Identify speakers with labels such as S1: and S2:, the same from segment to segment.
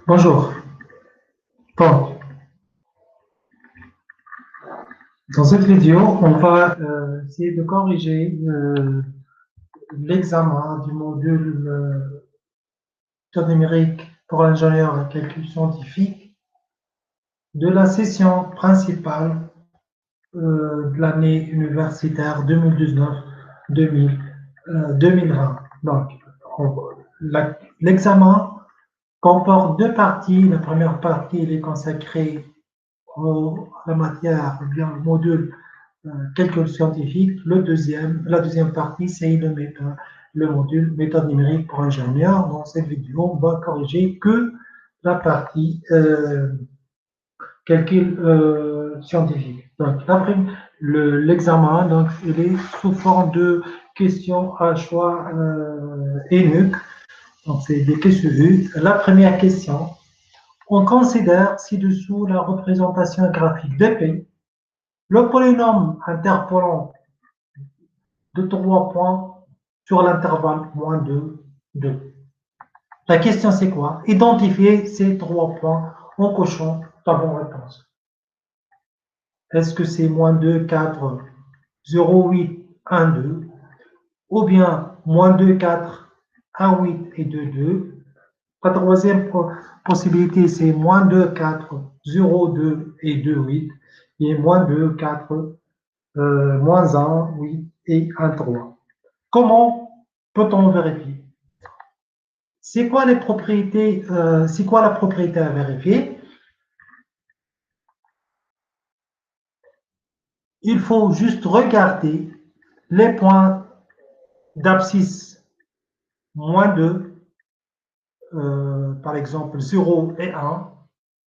S1: Bonjour. Bon, dans cette vidéo, on va essayer de corriger l'examen du module méthode numérique pour l'ingénieur en calcul scientifique de la session principale de l'année universitaire 2019-2020. Donc, l'examen comporte deux parties. La première partie elle est consacrée à la matière, ou bien au module calcul scientifique. La deuxième partie, c'est le module méthode numérique pour ingénieur. Dans cette vidéo, on va corriger que la partie calcul scientifique. Donc, l'examen, donc, il est sous forme de questions à choix unique. Donc, c'est des questions. La première question, on considère ci-dessous la représentation graphique de P. Le polynôme interpolant de 3 points sur l'intervalle moins 2, 2. La question c'est quoi? Identifier ces 3 points en cochant ta bonne réponse. Est-ce que c'est moins 2, 4, 0, 8, 1, 2 ou bien moins 2, 4, 1, 8 et 2, 2. La troisième possibilité c'est moins 2, 4, 0, 2 et 2, 8 et moins 2, 4, moins 1, 8 et 1, 3. Comment peut-on vérifier? C'est quoi les propriétés, c'est quoi la propriété à vérifier? Il faut juste regarder les points d'abscisse moins 2, par exemple 0 et 1,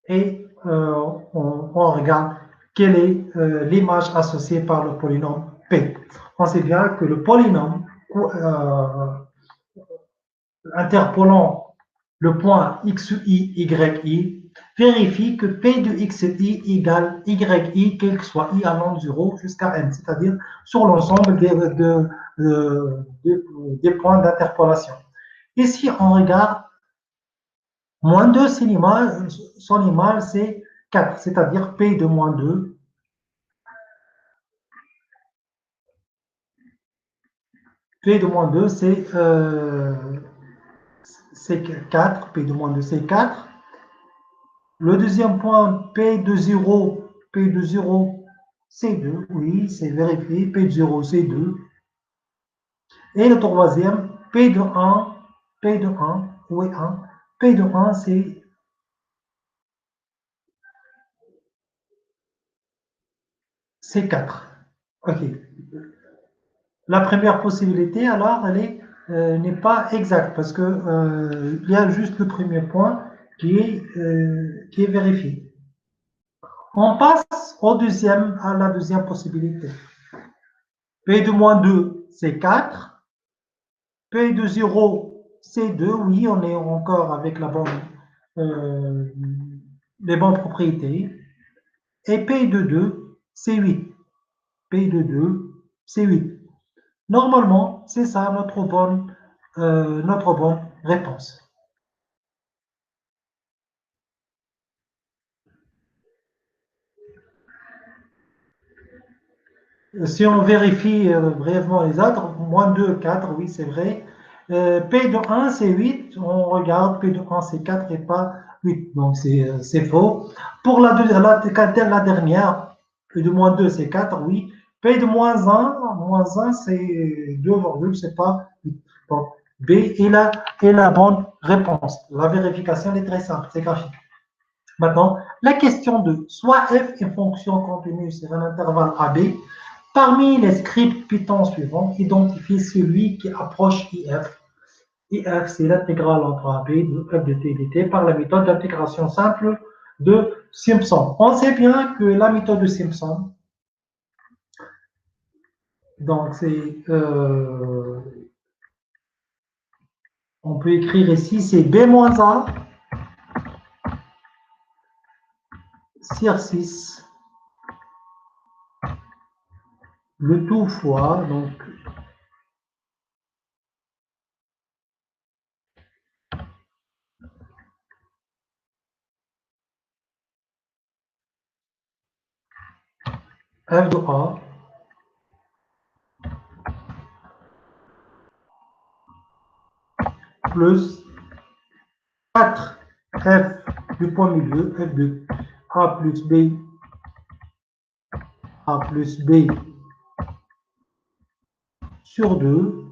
S1: et on regarde quelle est l'image associée par le polynôme P. On sait bien que le polynôme interpolant le point xi, yi, vérifie que P de xi égale yi, quel que soit i allant de 0 jusqu'à n, c'est-à-dire sur l'ensemble des points d'interpolation. Ici, on regarde moins 2, son image, c'est 4, c'est-à-dire P de moins 2. P de moins 2, c'est 4, P de moins 2, c'est 4. Le deuxième point, P de 0, c'est 2, oui, c'est vérifié, P de 0, c'est 2. Et le troisième, P de 1, où est 1? P de 1, c'est 4. OK. La première possibilité, alors, elle n'est pas exacte parce que il y a juste le premier point qui est vérifié. On passe à la deuxième possibilité. P de moins 2, c'est 4. P de 0, c'est 2. Oui, on est encore avec les bonnes propriétés. Et P de 2, c'est 8. P de 2, c'est 8. Normalement, c'est ça notre bonne réponse. Si on vérifie brièvement les autres, moins 2, 4, oui, c'est vrai. P de 1, c'est 8. On regarde, P de 1, c'est 4 et pas 8. Donc, c'est faux. Pour la dernière, P de moins 2, c'est 4, oui. P de moins 1, c'est 2, c'est pas 8. Donc, B est la bonne réponse. La vérification est très simple, c'est graphique. Maintenant, la question 2. Soit f est fonction contenue sur un intervalle AB. Parmi les scripts Python suivants, identifiez celui qui approche IF. IF, c'est l'intégrale entre AB de f de t dt par la méthode d'intégration simple de Simpson. On sait bien que la méthode de Simpson, donc c'est, on peut écrire ici, c'est B-A sur 6, le tout fois, donc f de A plus 4f du point milieu, f de A plus B, A plus B sur 2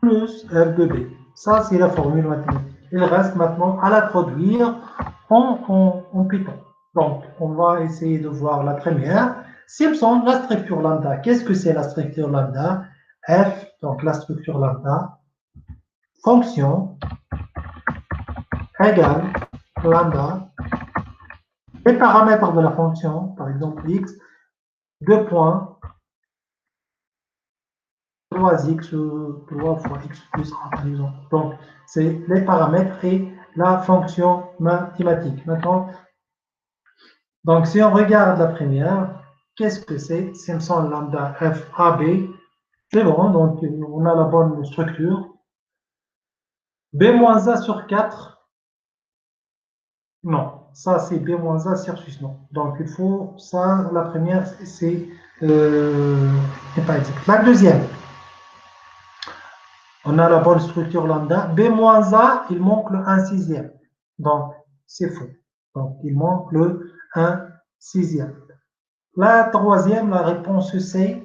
S1: plus f de B. Ça, c'est la formule mathématique. Il reste maintenant à la traduire en Python. Donc, on va essayer de voir la première. Simpson, la structure lambda. Qu'est-ce que c'est la structure lambda? F, donc la structure lambda, fonction égale lambda, les paramètres de la fonction, par exemple x, 2 points, 3x, 3 fois x plus 1, par exemple. Donc, c'est les paramètres et la fonction mathématique. Maintenant, donc si on regarde la première, qu'est-ce que c'est? Simpson lambda f a b. C'est bon, donc on a la bonne structure. B-A sur 4, non. Ça, c'est B-A sur 6, non. Donc, il faut, ça, la première, c'est pas exact. La deuxième, on a la bonne structure lambda. B-A, il manque le 1 sixième. Donc, c'est faux. Donc, il manque le 1 sixième. La troisième, la réponse c'est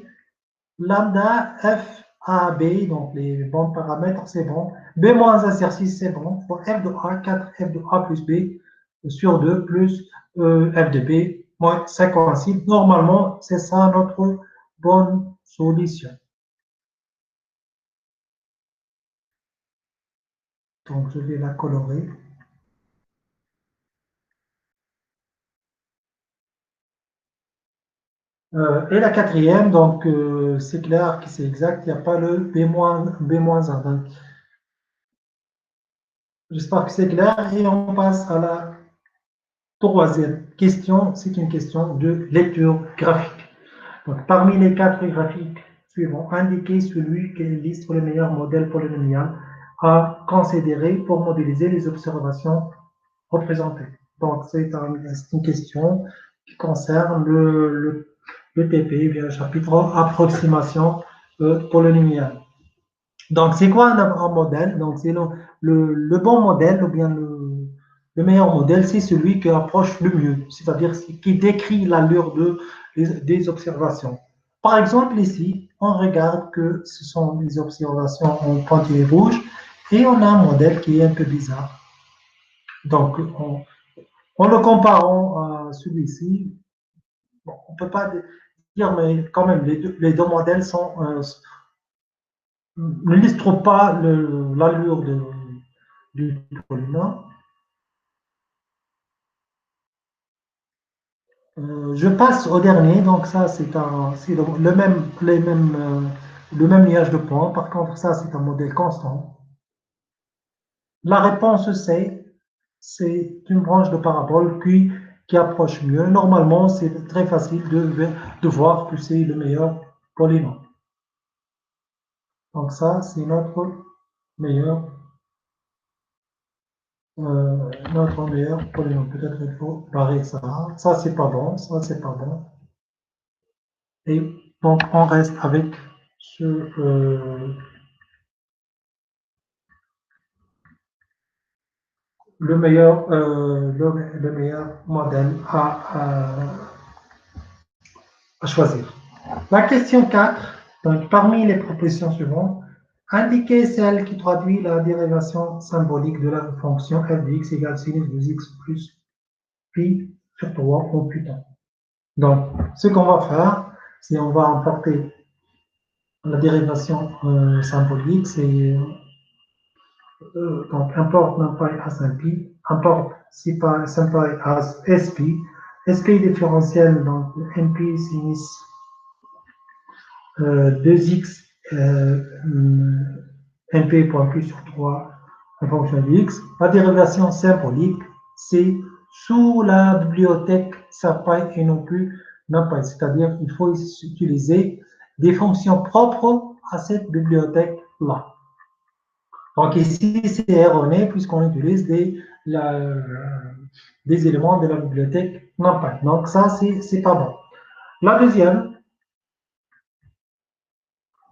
S1: lambda f a b, donc les bons paramètres, c'est bon. B-A sur 6, c'est bon. Pour f de a, 4 f de a plus b sur 2 plus f de b moins 56. Normalement, c'est ça notre bonne solution. Donc, je vais la colorer. Et la quatrième, donc c'est clair que c'est exact, il n'y a pas le B-1. J'espère que c'est clair et on passe à la troisième question. C'est une question de lecture graphique. Donc, parmi les 4 graphiques suivants, indiquez celui qui illustre le meilleur modèle polynomial à considérer pour modéliser les observations représentées. Donc, c'est une question qui concerne le TP, bien le chapitre approximation polynomiale. Donc, c'est quoi un modèle? Donc, c'est le bon modèle ou bien le meilleur modèle, c'est celui qui approche le mieux, c'est-à-dire qui décrit l'allure des observations. Par exemple, ici, on regarde que ce sont des observations en pointillés rouges et on a un modèle qui est un peu bizarre. Donc, en le comparant à celui-ci, bon, on ne peut pas dire, mais quand même, les deux modèles n'illustrent pas l'allure du polynôme. Je passe au dernier, donc ça c'est le même liage de points. Par contre, ça c'est un modèle constant. La réponse c'est une branche de parabole qui approche mieux. Normalement, c'est très facile de voir que c'est le meilleur polynôme. Donc ça, c'est meilleur, notre meilleur polynôme. Peut-être qu'il faut barrer ça. Ça, c'est pas bon. Ça, c'est pas bon. Et donc, on reste avec le meilleur modèle à choisir. La question 4, donc parmi les propositions suivantes, indiquez celle qui traduit la dérivation symbolique de la fonction f de x égale sinus de x plus pi sur 3 en Python. Donc, ce qu'on va faire, c'est on va emporter la dérivation symbolique, c'est donc import numpy as np, import simply as sp, sp différentiel, donc np sinus 2x np.q sur 3 en fonction de x. La dérivation symbolique, c'est sous la bibliothèque SciPy et non plus NumPy, c'est-à-dire qu'il faut utiliser des fonctions propres à cette bibliothèque-là. Donc ici, c'est erroné puisqu'on utilise des éléments de la bibliothèque NumPy. Donc, ça, c'est pas bon. La deuxième,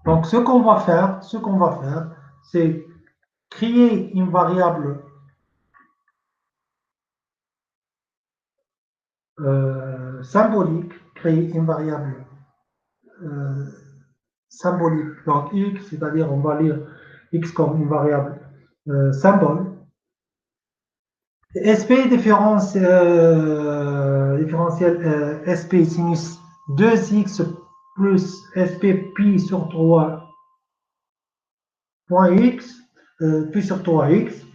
S1: donc ce qu'on va faire, c'est créer une variable symbolique, créer une variable euh, symbolique, donc x, c'est-à-dire on va lire x comme une variable symbole. SP différentiel SP sinus 2x plus SP pi sur 3 point x, pi sur 3x.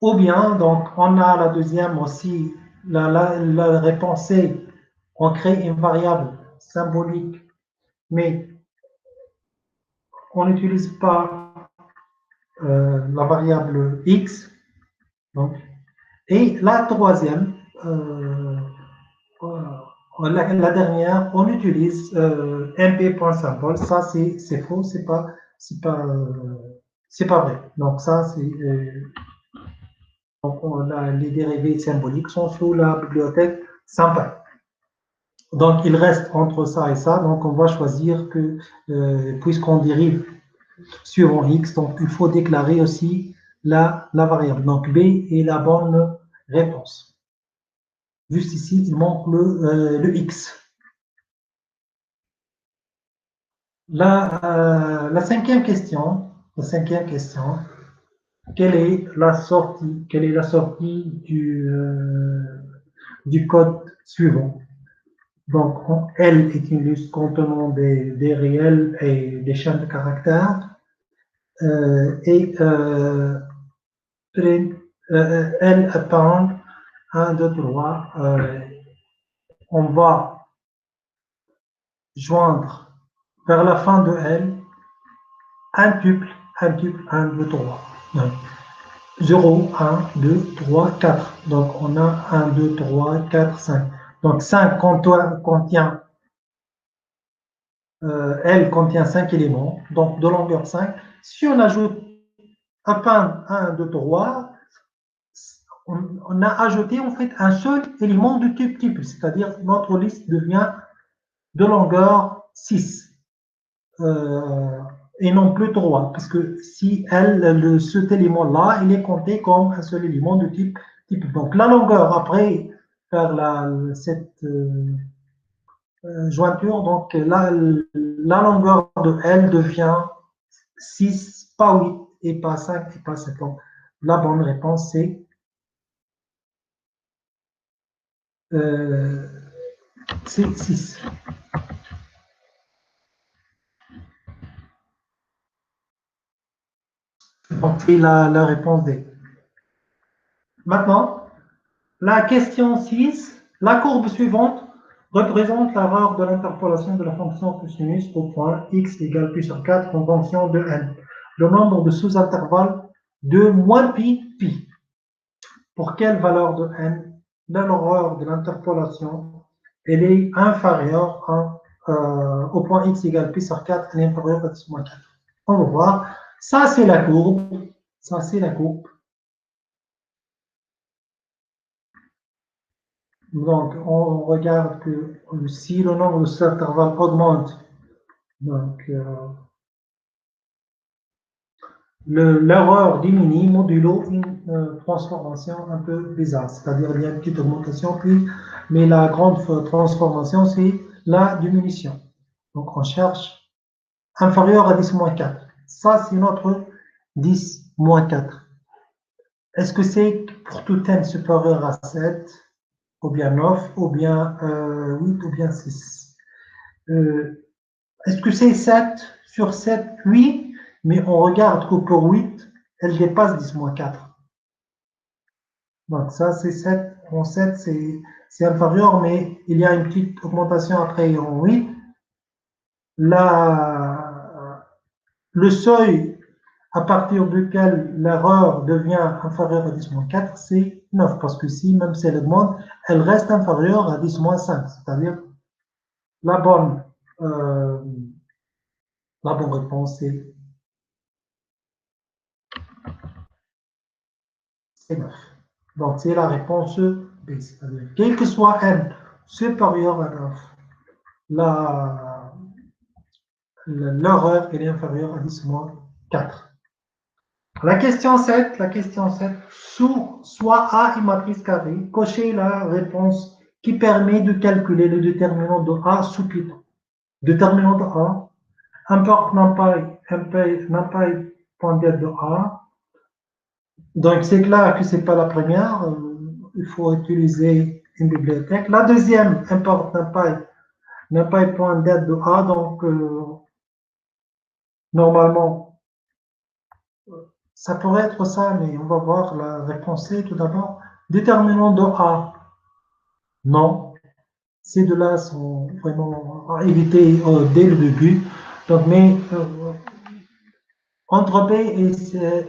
S1: Ou bien, donc, on a la deuxième aussi, la réponse est, on crée une variable symbolique, mais on n'utilise pas la variable x. Donc, et la troisième, la dernière, on utilise mp.symbol. Ça, c'est faux, c'est pas vrai. Donc, ça, c'est. Donc, les dérivés symboliques sont sous la bibliothèque SymPy. Donc, il reste entre ça et ça. Donc, on va choisir que, puisqu'on dérive suivant x, donc il faut déclarer aussi la variable. Donc, B est la bonne réponse. Juste ici, il manque le x. La cinquième question, quelle est la sortie du code suivant? Donc, L est une liste contenant des réels et des chaînes de caractères. Et L append 1, 2, 3. On va joindre vers la fin de L un tuple, 1, 2, 3. Donc, 0, 1, 2, 3, 4. Donc, on a 1, 2, 3, 4, 5. Donc, 5 contient L contient 5 éléments, donc de longueur 5. Si on ajoute append 1, 2, 3, on a ajouté en fait un seul élément de type tuple, c'est-à-dire notre liste devient de longueur 6 et non plus 3, parce que si cet élément-là, il est compté comme un seul élément de type tuple. Donc la longueur après faire cette jointure, donc la longueur de L devient 6, pas 8, et pas 5, et pas 7. Donc la bonne réponse, c'est 6. Donc, c'est la réponse D. Maintenant, la question 6, la courbe suivante représente la valeur de l'interpolation de la fonction cosinus au point x égale pi sur 4 convention de n. Le nombre de sous-intervalles de moins pi. Pour quelle valeur de n la valeur de l'interpolation elle est inférieure au point x égale pi sur 4, elle est inférieure à 10 moins 4. On va voir. Ça, c'est la courbe. Ça, c'est la courbe. Donc, on regarde que si le nombre de sous-intervalles augmente, donc l'erreur diminue modulo une transformation un peu bizarre. C'est-à-dire il y a une petite augmentation, mais la grande transformation, c'est la diminution. Donc, on cherche inférieur à 10 moins 4. Ça, c'est notre 10 moins 4. Est-ce que c'est pour tout n supérieur à 7, ou bien 9, ou bien 8, ou bien 6? Est-ce que c'est 7 sur 7? Oui, mais on regarde que pour 8, elle dépasse 10 moins 4. Donc ça, c'est 7. En 7, c'est inférieur, mais il y a une petite augmentation après en 8. Le seuil à partir duquel l'erreur devient inférieure à 10 moins 4, c'est 9, parce que si, même si elle augmente, elle reste inférieure à 10 moins 5, c'est-à-dire la bonne, euh, la bonne réponse, c'est 9. Donc, c'est la réponse B. C'est-à-dire, quel que soit n supérieur à 9, l'erreur est inférieure à 10 moins 4. La question 7, soit A une matrice carrée, cochez la réponse qui permet de calculer le déterminant de A sous Python. Déterminant de A, importe NumPy point de A. Donc c'est clair que ce n'est pas la première, il faut utiliser une bibliothèque. La deuxième, importe NumPy point de A, donc normalement, ça pourrait être ça, mais on va voir la réponse C tout d'abord. Déterminant de A, non. Ces deux-là sont vraiment à éviter dès le début. Donc, mais entre B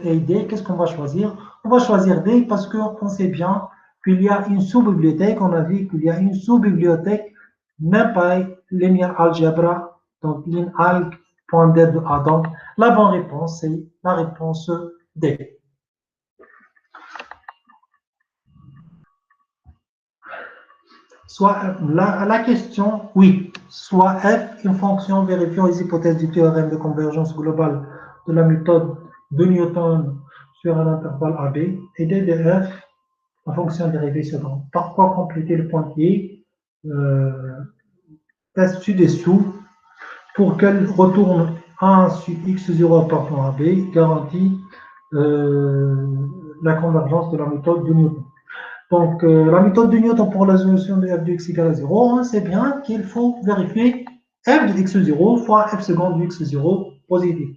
S1: et D, qu'est-ce qu'on va choisir? On va choisir D parce qu'on sait bien qu'il y a une sous-bibliothèque. On a vu qu'il y a une sous-bibliothèque NumPy Linear Algebra, donc linalg.d de A. Donc, la bonne réponse, c'est la réponse D. Soit la question, oui, soit f une fonction vérifiant les hypothèses du théorème de convergence globale de la méthode de Newton sur un intervalle AB, et d de f, la fonction dérivée seconde. Parfois compléter le pointillé ci-dessous pour qu'elle retourne 1 sur x0 appartenant à B, garantit la convergence de la méthode de Newton. Donc, la méthode de Newton pour la solution de f de x égale à 0, on sait bien qu'il faut vérifier f de x0 fois f seconde de x0 positif.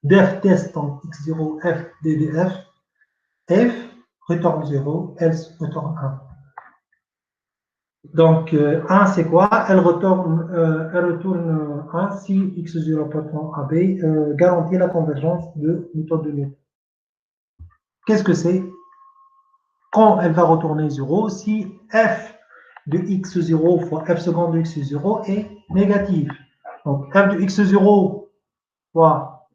S1: Def test, donc x0, f, ddf, f retourne 0, else retourne 1. Donc, 1, c'est quoi? Elle retourne 1 si x0 appartenant à b garantit la convergence de méthode de Newton. Qu'est-ce que c'est? Quand elle va retourner 0, si f de x0 fois f seconde de x0 est négatif. Donc, f de x0 fois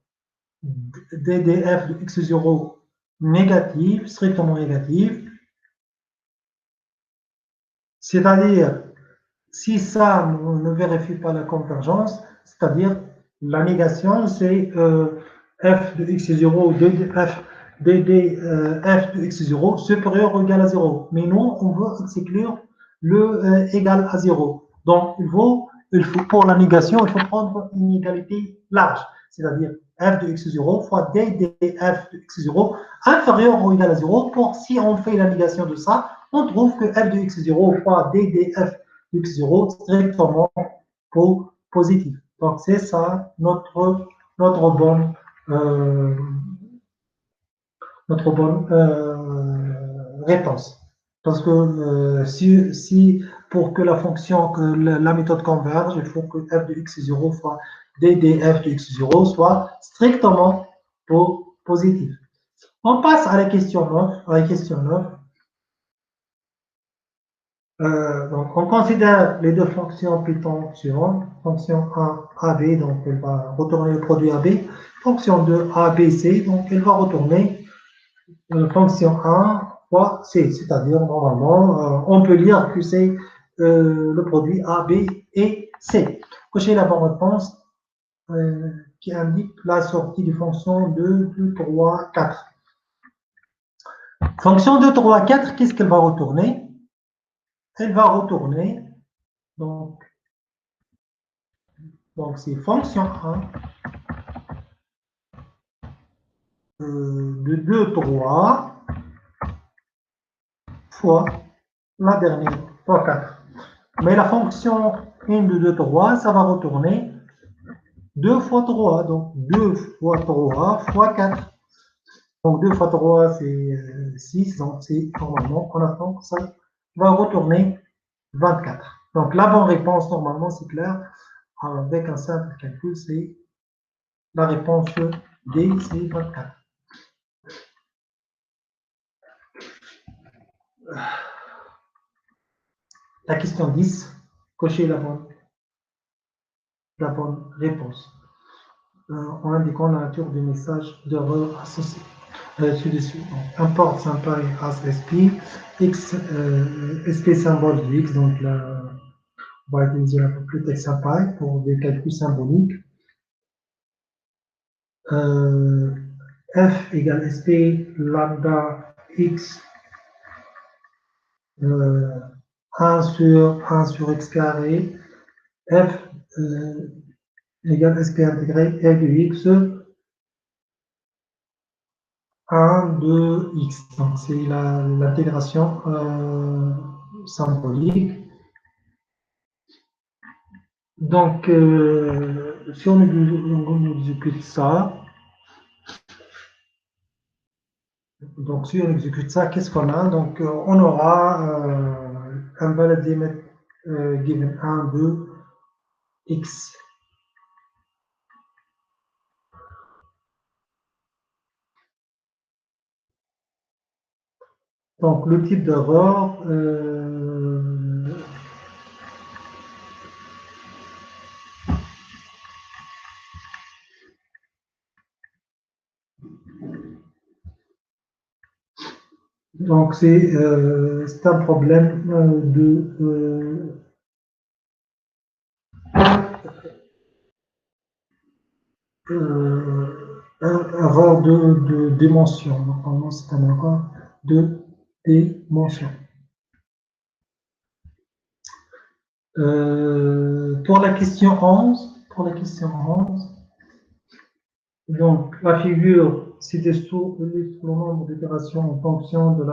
S1: ddf de x0 négatif, strictement négatif, c'est-à-dire, si ça ne vérifie pas la convergence, c'est-à-dire la négation, c'est f de x0, ddf de x0 supérieur ou égal à 0. Mais nous, on veut exclure le égal à 0. Donc, il faut, pour la négation, il faut prendre une égalité large, c'est-à-dire f de x0 fois ddf de x0 inférieur ou égal à 0. Pour si on fait la négation de ça, on trouve que f de x0 fois ddf de x0 strictement positif. Donc, c'est ça notre bonne réponse. Parce que si pour que la fonction, que la méthode converge, il faut que f de x0 fois ddf de x0 soit strictement positif. On passe à la question 9. Donc, on considère les deux fonctions Python suivantes. Fonction 1, AB, donc elle va retourner le produit AB. Fonction 2, ABC, donc elle va retourner fonction 1 fois C, c'est-à-dire normalement, on peut lire que c'est le produit A, B et C. Cochez la bonne réponse qui indique la sortie des fonctions 2, 2, 3, 4. Fonction 2, 3, 4, qu'est-ce qu'elle va retourner? Elle va retourner, donc c'est fonction 1 de 2, 3 fois la dernière, fois 4. Mais la fonction 1 de 2, 3, ça va retourner 2 fois 3, donc 2 fois 3 fois 4. Donc 2 fois 3, c'est 6, donc c'est normalement, on attend que ça va retourner 24. Donc la bonne réponse, normalement, c'est clair, avec un simple calcul, c'est la réponse D, c'est 24. La question 10, cochez la bonne réponse en indiquant la nature du message d'erreur associé. Ci-dessus. Donc, import symbole as SP, X, SP symbole de X, donc là, on va utiliser la bibliothèque SymPy pour des calculs symboliques. F égale SP lambda X 1 sur X carré, F égale SP intégré F de X 1 de X. Donc, c'est l'intégration symbolique. Donc, si on exécute ça, qu'est-ce qu'on a? Donc, on aura un valid limit given 1 de X. Donc, le type d'erreur, donc c'est un problème de erreur de dimension. Normalement, c'est un erreur de dimension. Pour la question 11, donc la figure ci-dessous illustre le nombre d'itérations en fonction de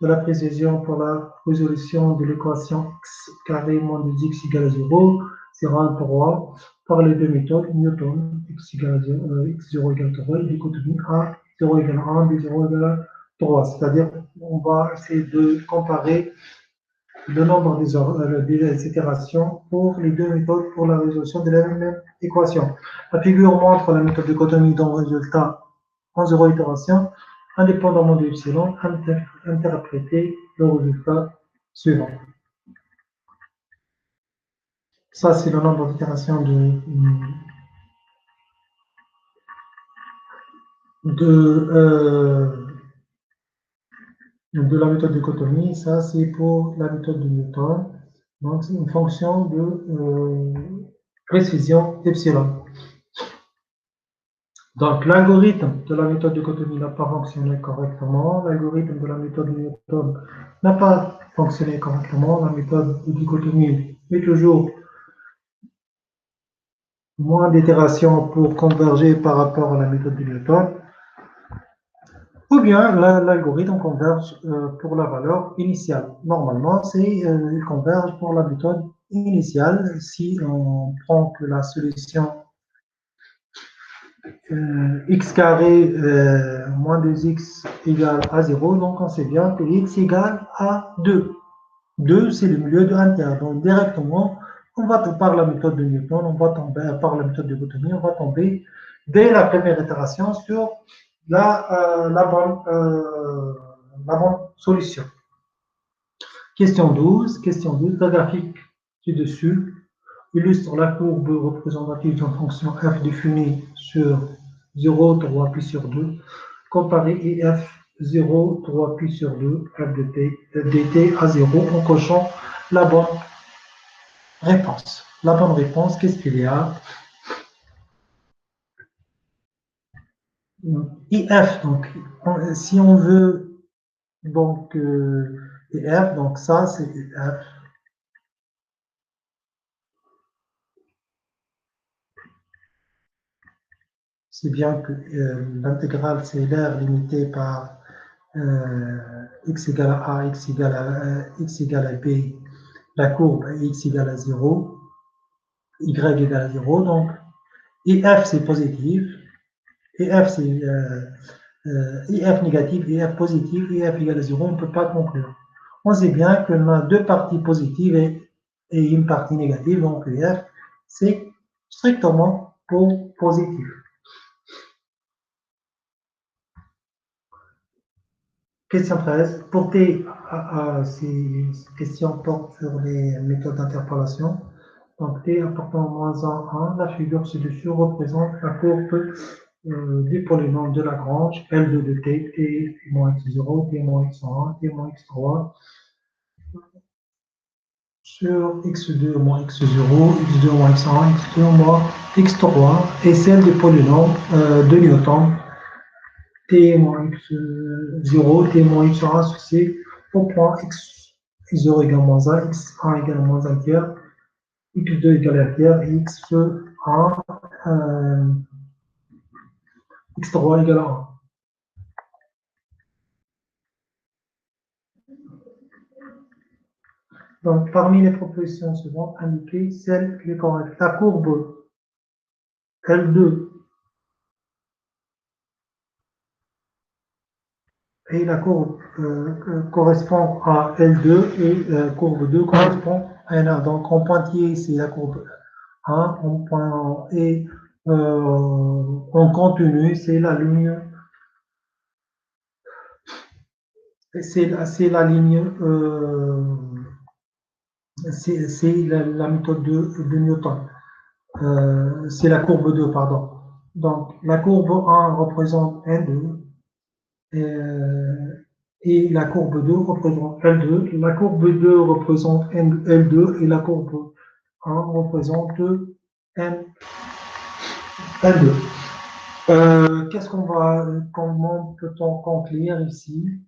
S1: la précision pour la résolution de l'équation x carré moins 2x égale à 0, 0, 1, 3, par les deux méthodes Newton, x égale à 0, x0 égale 3, et dichotomie A, 0 égale 1, B0 égale 3. C'est-à-dire, on va essayer de comparer le nombre des itérations pour les deux méthodes pour la résolution de la même équation. La figure montre la méthode de dichotomie dont le résultat en 0 itération, indépendamment de epsilon, interpréter le résultat suivant. Ça, c'est le nombre d'itérations de la méthode de dichotomie. Ça, c'est pour la méthode de Newton. Donc, c'est une fonction de précision epsilon. Donc, l'algorithme de la méthode de dichotomie n'a pas fonctionné correctement. L'algorithme de la méthode de Newton n'a pas fonctionné correctement. La méthode de dichotomie est toujours moins d'itérations pour converger par rapport à la méthode de Newton. Ou bien l'algorithme converge pour la valeur initiale. Normalement, il converge pour la méthode initiale si on prend que la solution x carré moins 2x égale à 0, donc on sait bien que x égale à 2. 2, c'est le milieu de 1 tiers. Donc directement, on va par la méthode de Newton, on va tomber par la méthode de dichotomie, on va tomber dès la première itération sur la bonne solution. Question 12, le graphique ci-dessus illustre la courbe représentative d'une fonction f définie sur 0, 3 pi sur 2, comparé IF 0, 3 pi sur 2, f de t, dt à 0, en cochant la bonne réponse. La bonne réponse, qu'est-ce qu'il y a? IF, donc, si on veut, donc, IF, donc ça, c'est IF. C'est bien que l'intégrale, c'est l'air limité par x égale à a, x égale à b, la courbe est x égale à 0, y égale à 0, donc IF c'est positif, IF c'est IF négatif, IF positif, IF égale à 0, on ne peut pas conclure. On sait bien qu'on a deux parties positives et une partie négative, donc IF c'est strictement positif. Question 13. Ces questions portent sur les méthodes d'interpolation. Donc, T appartenant à moins 1, la figure ci-dessus représente la courbe du polynôme de Lagrange, L2 de t, t moins x0, t moins x1, t moins x3, sur x2 moins x0, x2 moins x1, x2 moins x3, et celle du polynôme de Newton, t moins x0, t moins x1 associé au point x0 égale moins 1, x1 égale moins 1 tiers, x2 égale 1 tiers, et x1, x3 égale 1. Donc, parmi les propositions suivantes, indiquez celle qui est correcte. La courbe L2 et la courbe correspond à L2 et courbe 2 correspond à N1. Donc, en pointillé, c'est la courbe 1, et en continu, c'est la ligne, c'est la ligne, c'est la méthode de Newton. C'est la courbe 2, pardon. Donc, la courbe 1 représente N2 et la courbe 2 représente L2. La courbe 2 représente L2 et la courbe 1 représente N2. Qu'est-ce qu'on va, comment peut-on conclure ici?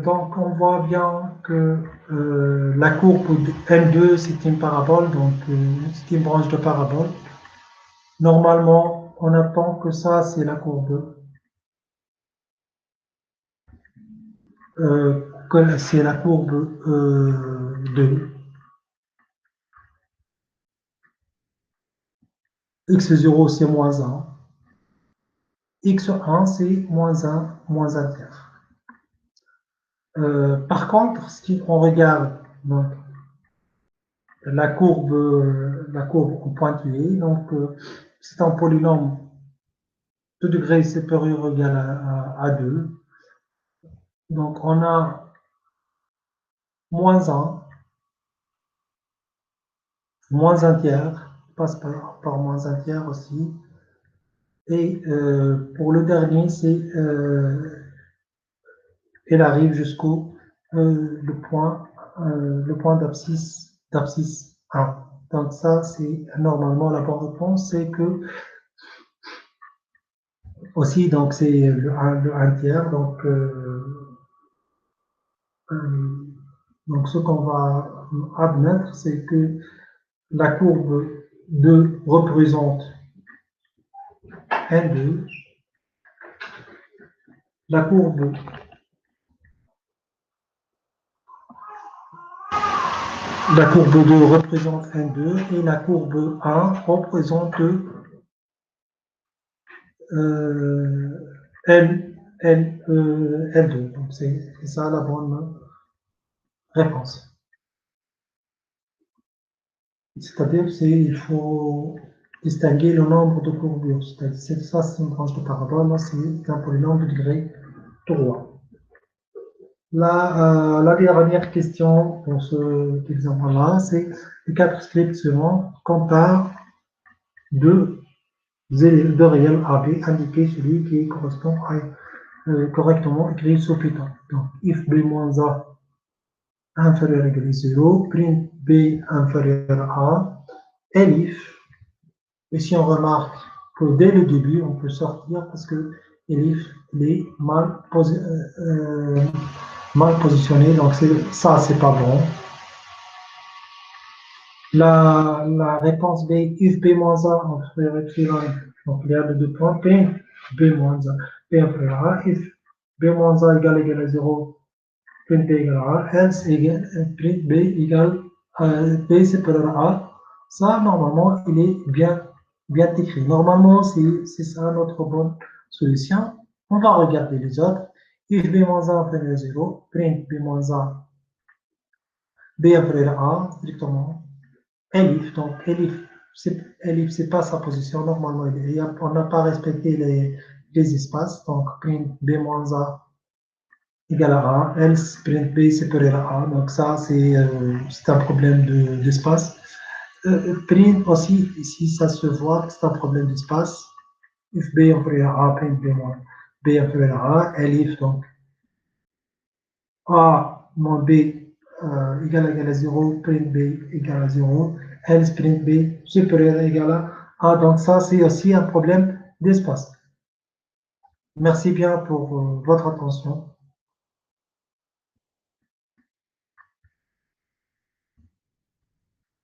S1: Donc, on voit bien que la courbe N2, c'est une parabole, donc c'est une branche de parabole. Normalement, on attend que ça, c'est la courbe, que c'est la courbe 2. X0, c'est moins 1. X1, c'est moins 1 tiers. Par contre, si on regarde donc, la courbe en pointillé, donc c'est un polynôme de degré supérieur ou égal à 2. Donc on a moins 1, moins 1 tiers, passe par moins 1 tiers aussi. Et pour le dernier, c'est elle arrive jusqu'au le point d'abscisse 1. Donc ça, c'est normalement la bonne réponse, c'est que aussi, donc c'est le 1 tiers, donc ce qu'on va admettre, c'est que la courbe 2 représente N2, la courbe La courbe 2 représente N2 et la courbe 1 représente L2. Donc c'est ça la bonne réponse. C'est-à-dire il faut distinguer le nombre de courbures. C'est ça, c'est une branche de parabole, c'est un polynôme de degré 3. La dernière question pour cet exemple-là, c'est les 4 scripts suivants comparent deux réels AB, indiquer celui qui correspond à correctement écrit sous Python. Donc, if B-A inférieur ou égal à 0, print B inférieur à A, elif, et si on remarque que dès le début, on peut sortir parce que elif est mal positionné, donc ça, c'est pas bon. La réponse B, if B-A inférieur à epsilon, donc il y a deux points, print B-A, B inférieur à A, if B-A égale à 0, print B égale à A, else print B égale B supérieur à A. Ça, normalement, il est bien écrit. Normalement, c'est ça notre bonne solution. On va regarder les autres. If B-A inférieur à 0, print B-A, B inférieur à A, strictement. Elif, donc Elif Elif, c'est pas sa position. Normalement, on n'a pas respecté les espaces. Donc, print B moins A égale à A. Else, print B supérieur à A. Donc, ça, c'est un problème d'espace. Print aussi, ici, ça se voit que c'est un problème d'espace. If B inférieur à A, print B moins B inférieur à A. Elif, donc, A moins B égale à 0, print B égale à 0, else print B supérieur égale à A. Donc ça, c'est aussi un problème d'espace. Merci bien pour votre attention.